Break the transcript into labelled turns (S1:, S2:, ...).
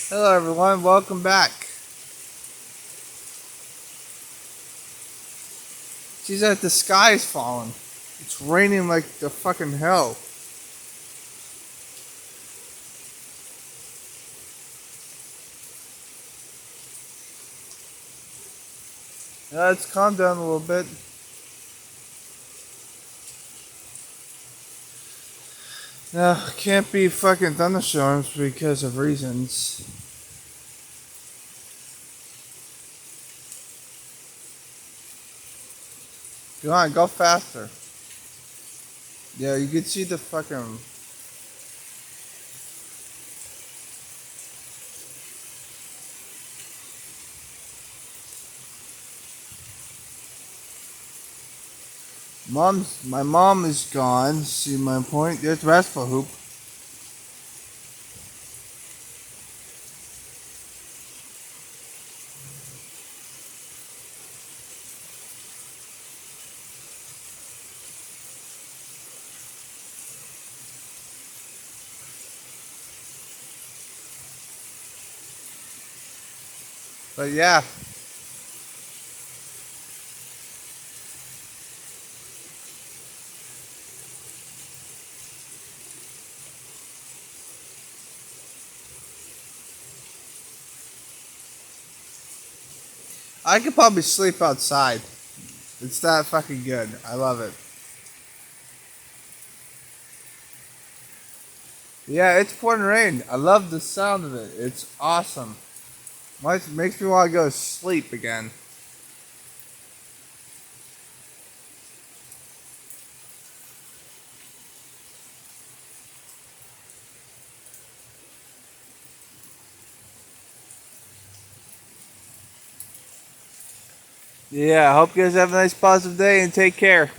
S1: Hello everyone, welcome back. Seems like the sky is falling. It's raining like the fucking hell. Let's calm down a little bit. No, can't be fucking thunderstorms because of reasons. Go on, go faster. Yeah, you can see the fucking. My mom is gone. See my point? There's basketball hoop. But yeah, I could probably sleep outside. It's that fucking good. I love it. Yeah, it's pouring rain. I love the sound of it. It's awesome. Makes me want to go to sleep again. Yeah, I hope you guys have a nice positive day and take care.